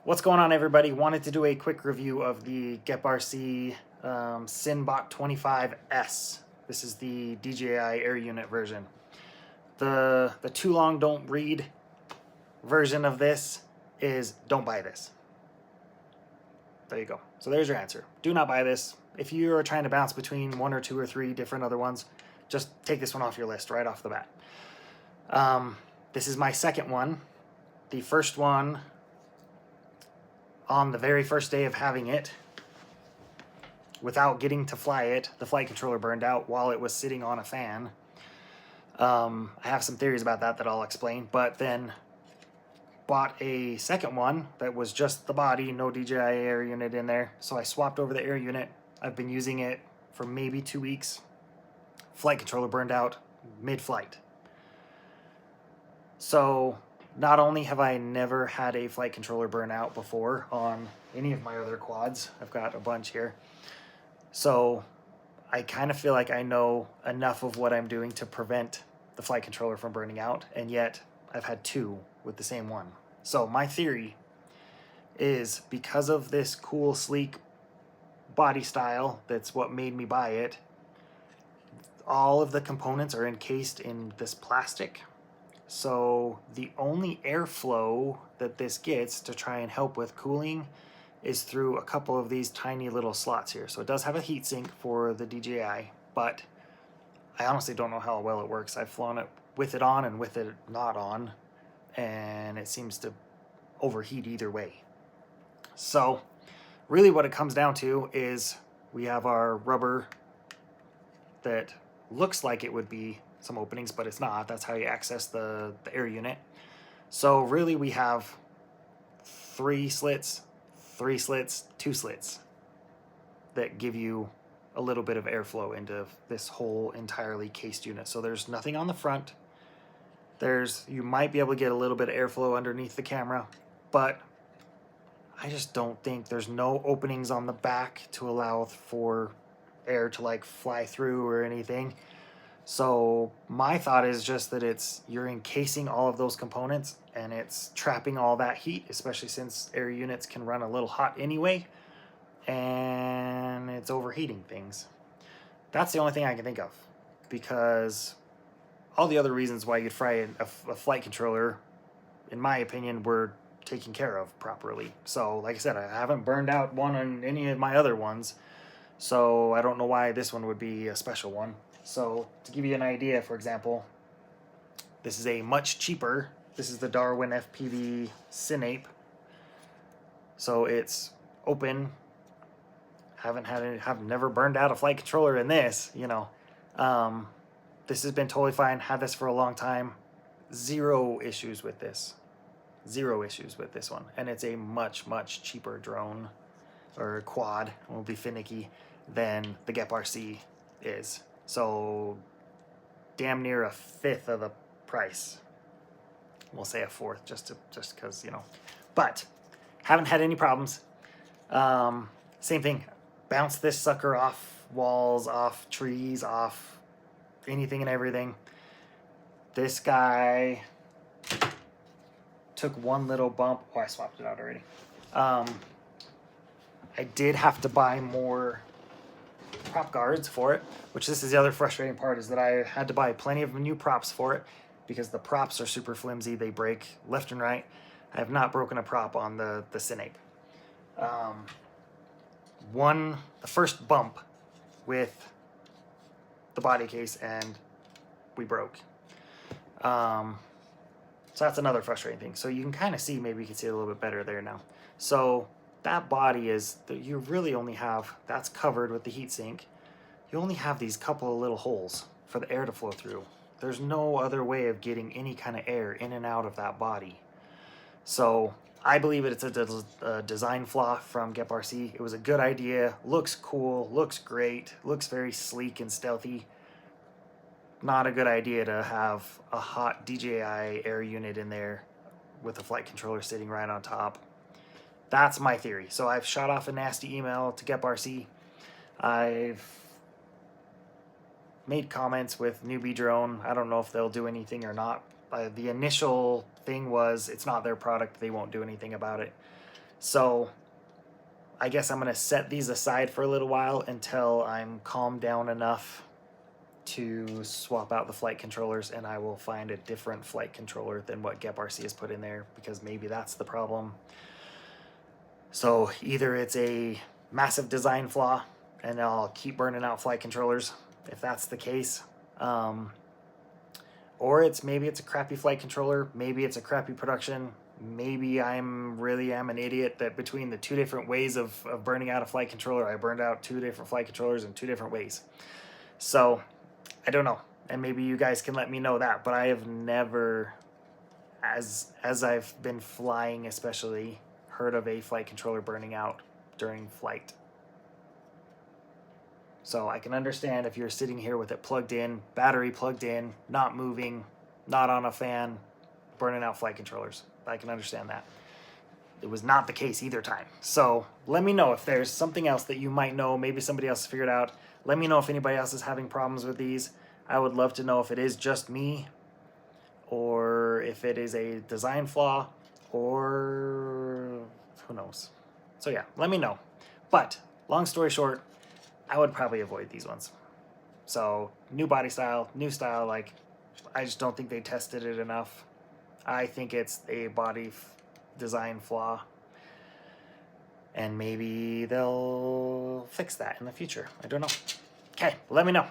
What's going on, everybody? Wanted to do a quick review of the GEPRC Cinebot 25S. This is the DJI air unit version. The too long don't read version of this is don't buy this. There you go. So there's your answer. Do not buy this. If you are trying to bounce between one or two or three different other ones, just take this one off your list right off the bat. This is my second one. The first one, on the very first day of having it, without getting to fly it, the flight controller burned out while it was sitting on a fan. I have some theories about that I'll explain, but then bought a second one that was just the body, no DJI air unit in there. So I swapped over the air unit. I've been using it for maybe 2 weeks. Flight controller burned out mid-flight. So not only have I never had a flight controller burn out before on any of my other quads, I've got a bunch here, so I kind of feel like I know enough of what I'm doing to prevent the flight controller from burning out, and yet I've had two with the same one. So my theory is, because of this cool, sleek body style, that's what made me buy it, all of the components are encased in this plastic. So the only airflow that this gets to try and help with cooling is through a couple of these tiny little slots here. So it does have a heat sink for the DJI, but I honestly don't know how well it works. I've flown it with it on and with it not on, and it seems to overheat either way. So really what it comes down to is we have our rubber that looks like it would be some openings, but it's not. That's how you access the air unit. So really we have 3 slits, 3 slits, 2 slits that give you a little bit of airflow into this whole entirely cased unit. So there's nothing on the front. You might be able to get a little bit of airflow underneath the camera, but I just don't think there's no openings on the back to allow for air to like fly through or anything. So my thought is just that you're encasing all of those components and it's trapping all that heat, especially since air units can run a little hot anyway, and it's overheating things. That's the only thing I can think of, because all the other reasons why you'd fry a flight controller, in my opinion, were taken care of properly. So like I said, I haven't burned out one on any of my other ones, so I don't know why this one would be a special one. So to give you an idea, for example, this is a much cheaper, this is the Darwin FPV Cinebot. So it's open. Have never burned out a flight controller in this, you know. This has been totally fine. Had this for a long time. Zero issues with this. Zero issues with this one. And it's a much, much cheaper drone, or quad, will be finicky, than the GEPRC is. So damn near a fifth of the price. We'll say a fourth, just because, you know. But haven't had any problems. Same thing. Bounce this sucker off walls, off trees, off anything and everything. This guy took one little bump. Oh, I swapped it out already. I did have to buy more prop guards for it, which this is the other frustrating part, is that I had to buy plenty of new props for it because the props are super flimsy. They break left and right. I have not broken a prop on the Cinebot. The first bump with the body case and we broke. So that's another frustrating thing. So you can kind of see, maybe you can see it a little bit better there now. So that body you really only have, that's covered with the heat sink. You only have these couple of little holes for the air to flow through. There's no other way of getting any kind of air in and out of that body. So I believe it's a design flaw from GEPRC. It was a good idea, looks cool, looks great, looks very sleek and stealthy. Not a good idea to have a hot DJI air unit in there with a flight controller sitting right on top. That's my theory. So I've shot off a nasty email to GEPRC. I've made comments with Newbie Drone. I don't know if they'll do anything or not. The initial thing was, it's not their product, they won't do anything about it. So I guess I'm going to set these aside for a little while until I'm calmed down enough to swap out the flight controllers, and I will find a different flight controller than what GEPRC has put in there, because maybe that's the problem. So either it's a massive design flaw and I'll keep burning out flight controllers if that's the case, or maybe it's a crappy flight controller, maybe it's a crappy production, maybe really am an idiot that between the two different ways of burning out a flight controller, I burned out two different flight controllers in two different ways. So I don't know, and maybe you guys can let me know that, but I have never, as I've been flying especially, heard of a flight controller burning out during flight. So I can understand if you're sitting here with it plugged in, battery plugged in, not moving, not on a fan, burning out flight controllers. I can understand that. It was not the case either time. So let me know if there's something else that you might know. Maybe somebody else figured out. Let me know if anybody else is having problems with these. I would love to know if it is just me, or if it is a design flaw, or who knows. So yeah, let me know. But long story short, I would probably avoid these ones. So new body style, new style, like I just don't think they tested it enough. I think it's a body design flaw, and maybe they'll fix that in the future. I don't know. Okay, let me know.